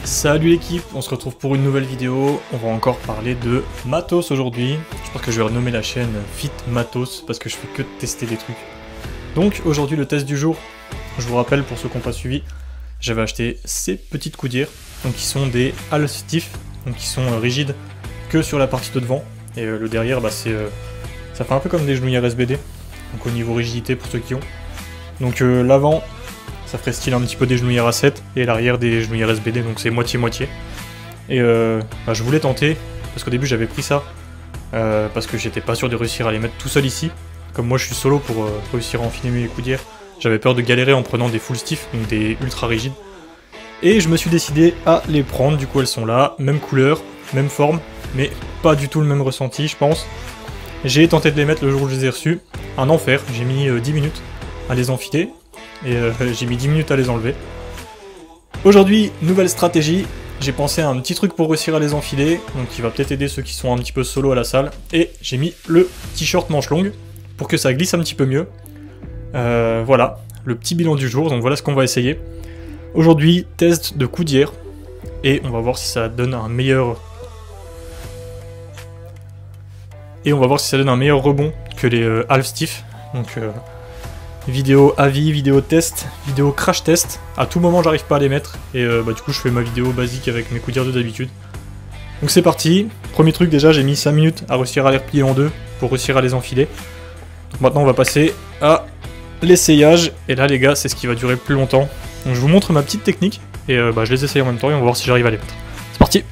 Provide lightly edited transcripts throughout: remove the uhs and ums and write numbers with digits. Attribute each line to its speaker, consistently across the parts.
Speaker 1: Salut l'équipe, on se retrouve pour une nouvelle vidéo. On va encore parler de matos aujourd'hui. Je pense que je vais renommer la chaîne Fit Matos parce que je fais que de tester des trucs. Donc aujourd'hui le test du jour, je vous rappelle pour ceux qui n'ont pas suivi, j'avais acheté ces petites coudières, donc qui sont des half stiff, donc qui sont rigides que sur la partie de devant. Et le derrière, bah, ça fait un peu comme des genouillères SBD, donc au niveau rigidité pour ceux qui ont. Donc l'avant, ça ferait style un petit peu des genouillères A7 et l'arrière des genouillères SBD, donc c'est moitié-moitié. Et bah, je voulais tenter, parce qu'au début j'avais pris ça, parce que j'étais pas sûr de réussir à les mettre tout seul ici. Comme moi je suis solo pour réussir à enfiler mes coudières, j'avais peur de galérer en prenant des full stiff, donc des ultra rigides. Et je me suis décidé à les prendre, du coup elles sont là, même couleur, même forme, mais pas du tout le même ressenti je pense. J'ai tenté de les mettre le jour où je les ai reçus, un enfer, j'ai mis 10 minutes à les enfiler. Et j'ai mis 10 minutes à les enlever. Aujourd'hui, nouvelle stratégie. J'ai pensé à un petit truc pour réussir à les enfiler, donc qui va peut-être aider ceux qui sont un petit peu solo à la salle. Et j'ai mis le t-shirt manche longue pour que ça glisse un petit peu mieux. Voilà, le petit bilan du jour, donc voilà ce qu'on va essayer. Aujourd'hui, test de coudière. Et on va voir si ça donne un meilleur... rebond que les half stiff. Donc... vidéo avis, vidéo test, vidéo crash test. À tout moment j'arrive pas à les mettre et bah, du coup je fais ma vidéo basique avec mes coudières de d'habitude. Donc c'est parti. Premier truc, déjà j'ai mis 5 minutes à réussir à les replier en deux pour réussir à les enfiler. Donc maintenant on va passer à l'essayage et là les gars c'est ce qui va durer plus longtemps. Donc je vous montre ma petite technique et bah, je les essaye en même temps et on va voir si j'arrive à les mettre. C'est parti.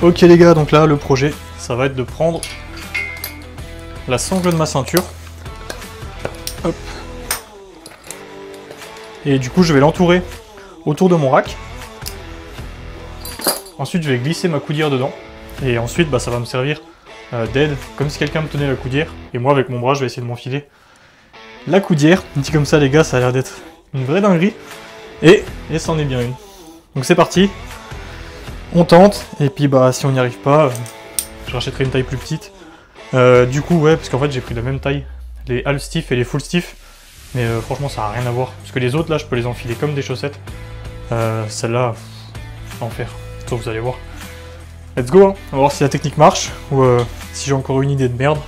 Speaker 1: Ok les gars, donc là le projet ça va être de prendre la sangle de ma ceinture. Hop. Et du coup je vais l'entourer autour de mon rack. Ensuite je vais glisser ma coudière dedans. Et ensuite bah, ça va me servir d'aide, comme si quelqu'un me tenait la coudière. Et moi avec mon bras je vais essayer de m'enfiler la coudière. Dit comme ça les gars, ça a l'air d'être une vraie dinguerie. Et c'en est bien une. Donc c'est parti. On tente. Et puis bah si on n'y arrive pas, je rachèterai une taille plus petite. Du coup ouais, parce qu'en fait j'ai pris la même taille. Les half stiff et les full stiff, mais franchement ça n'a rien à voir, parce que les autres là je peux les enfiler comme des chaussettes, celle-là, enfer, ça vous allez voir. Let's go, hein. On va voir si la technique marche, ou si j'ai encore une idée de merde.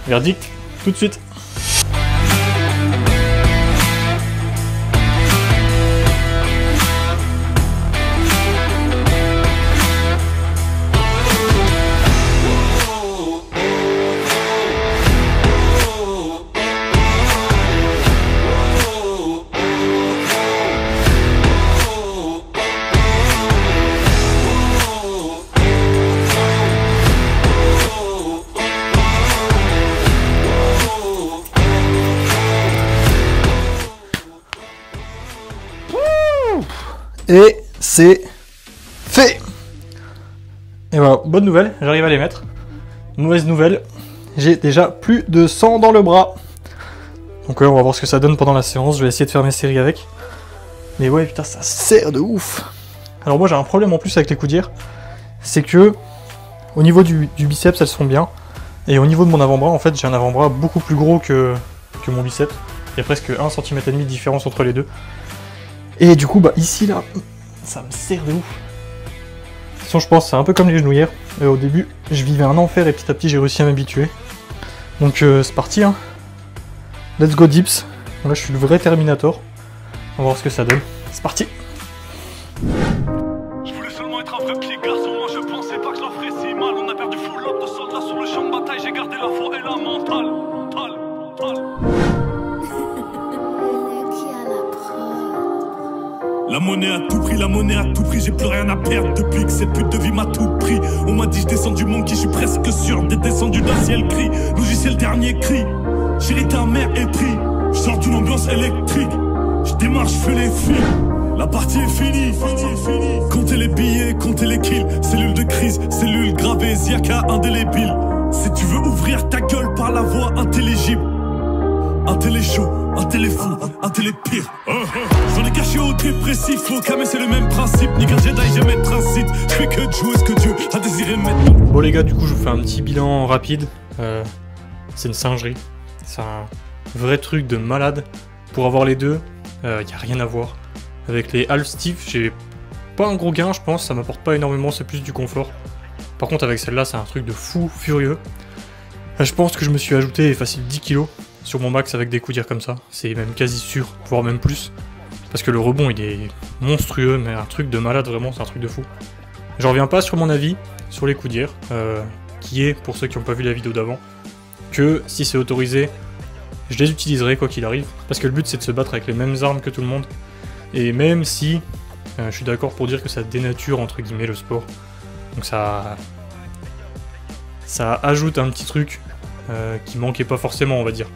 Speaker 1: Verdict, tout de suite. Et c'est fait. Et voilà, bonne nouvelle, j'arrive à les mettre. Mauvaise nouvelle, j'ai déjà plus de sang dans le bras. Donc ouais, on va voir ce que ça donne pendant la séance, je vais essayer de faire mes séries avec. Mais ouais, putain, ça serre de ouf. Alors moi j'ai un problème en plus avec les coudières, c'est que au niveau du biceps, elles sont bien. Et au niveau de mon avant-bras, en fait, j'ai un avant-bras beaucoup plus gros que mon biceps. Il y a presque 1,5 cm de différence entre les deux. Et du coup, bah ici, là, ça me sert de ouf. De toute façon, je pense c'est un peu comme les genouillères. Au début, je vivais un enfer et petit à petit, j'ai réussi à m'habituer. Donc, c'est parti, hein. Let's go dips. Là, je suis le vrai Terminator. On va voir ce que ça donne. C'est parti.
Speaker 2: Je voulais seulement être un vrai petit garçon. Moi, je pensais pas que je leur ferais si mal. On a perdu full lot de soldats sur le champ de bataille. J'ai gardé la foi et la mentale. La monnaie à tout prix, la monnaie à tout prix, j'ai plus rien à perdre depuis que cette pute de vie m'a tout pris. On m'a dit je descends du monde qui je suis presque sûr d'être descendu d'un ciel gris. Logiciel le dernier cri, chérie ta mère est pris. Je sors d'une ambiance électrique, je démarre, je fais les fils. La partie est finie, comptez les billets, comptez les kills. Cellule de crise, cellule gravée, Ziaka indélébile. Si tu veux ouvrir ta gueule par la voix intelligible, un télé chaud, un télé fou, un télé pire. J'en ai caché au dépressif, au camé c'est le même principe. Ni qu'un Jedi jamais transit, je fais que de jouer ce que Dieu a désiré mettre.
Speaker 1: Bon les gars, du coup je vous fais un petit bilan rapide. C'est une singerie, c'est un vrai truc de malade. Pour avoir les deux, y a rien à voir. Avec les half stiff, j'ai pas un gros gain, je pense, ça m'apporte pas énormément, c'est plus du confort. Par contre, avec celle-là, c'est un truc de fou furieux. Je pense que je me suis ajouté facile 10 kg sur mon max avec des coudières comme ça. C'est même quasi sûr, voire même plus. Parce que le rebond, il est monstrueux, mais un truc de malade, vraiment, c'est un truc de fou. Je reviens pas sur mon avis sur les coudières, qui est, pour ceux qui n'ont pas vu la vidéo d'avant, que si c'est autorisé, je les utiliserai quoi qu'il arrive. Parce que le but, c'est de se battre avec les mêmes armes que tout le monde. Et même si, je suis d'accord pour dire que ça dénature, entre guillemets, le sport. Donc ça ajoute un petit truc qui manquait pas forcément, on va dire.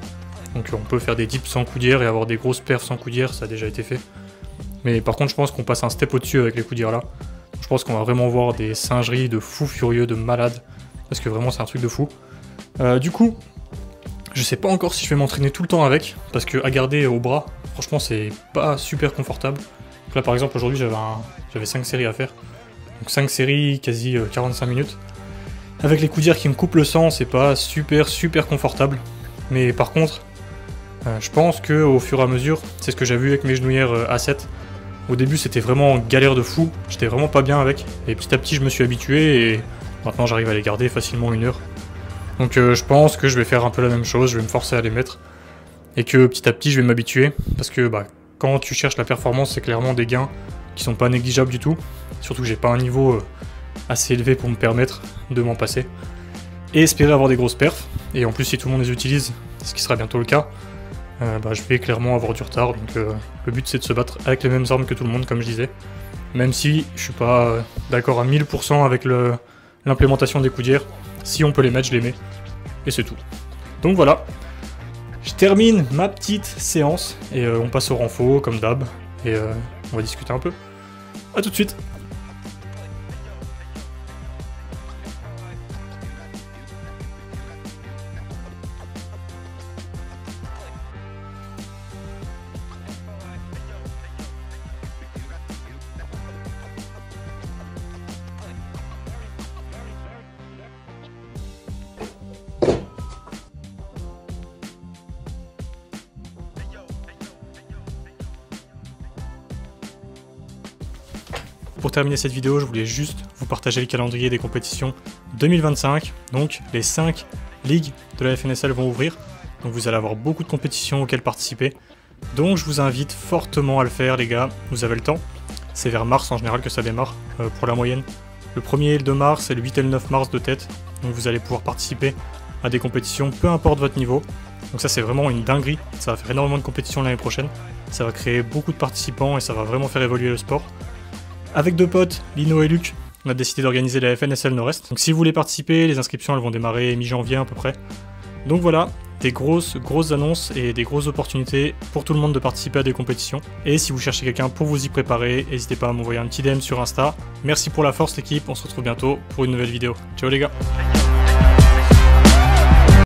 Speaker 1: Donc on peut faire des dips sans coudière et avoir des grosses perfs sans coudière, ça a déjà été fait. Mais par contre, je pense qu'on passe un step au-dessus avec les coudières là. Je pense qu'on va vraiment voir des singeries de fous furieux, de malades. Parce que vraiment, c'est un truc de fou. Du coup, je sais pas encore si je vais m'entraîner tout le temps avec. Parce que à garder au bras, franchement, c'est pas super confortable. Donc là, par exemple, aujourd'hui, j'avais 5 séries à faire. Donc 5 séries, quasi 45 minutes. Avec les coudières qui me coupent le sang, c'est pas super confortable. Mais par contre, je pense qu'au fur et à mesure, c'est ce que j'ai vu avec mes genouillères A7. Au début, c'était vraiment galère de fou, j'étais vraiment pas bien avec. Et petit à petit, je me suis habitué et maintenant, j'arrive à les garder facilement 1 heure. Donc je pense que je vais faire un peu la même chose, je vais me forcer à les mettre. Et que petit à petit, je vais m'habituer. Parce que quand tu cherches la performance, c'est clairement des gains qui sont pas négligeables du tout. Surtout que j'ai pas un niveau assez élevé pour me permettre de m'en passer. Et espérer avoir des grosses perfs. Et en plus, si tout le monde les utilise, ce qui sera bientôt le cas, je vais clairement avoir du retard. Donc le but, c'est de se battre avec les mêmes armes que tout le monde, comme je disais. Même si je suis pas d'accord à 1000% avec l'implémentation des coudières. Si on peut les mettre, je les mets. Et c'est tout. Donc voilà. Je termine ma petite séance. Et on passe au renfo, comme d'hab. Et on va discuter un peu. A tout de suite. Pour terminer cette vidéo, je voulais juste vous partager le calendrier des compétitions 2025. Donc les 5 ligues de la FNSL vont ouvrir. Donc vous allez avoir beaucoup de compétitions auxquelles participer. Donc je vous invite fortement à le faire les gars, vous avez le temps. C'est vers mars en général que ça démarre pour la moyenne. Le 1er et le 2 mars et le 8 et le 9 mars de tête. Donc vous allez pouvoir participer à des compétitions, peu importe votre niveau. Donc ça c'est vraiment une dinguerie, ça va faire énormément de compétitions l'année prochaine. Ça va créer beaucoup de participants et ça va vraiment faire évoluer le sport. Avec 2 potes, Lino et Luc, on a décidé d'organiser la FNSL Nord-Est. Donc si vous voulez participer, les inscriptions elles vont démarrer mi-janvier à peu près. Donc voilà, des grosses annonces et des grosses opportunités pour tout le monde de participer à des compétitions. Et si vous cherchez quelqu'un pour vous y préparer, n'hésitez pas à m'envoyer un petit DM sur Insta. Merci pour la force l'équipe, on se retrouve bientôt pour une nouvelle vidéo. Ciao les gars.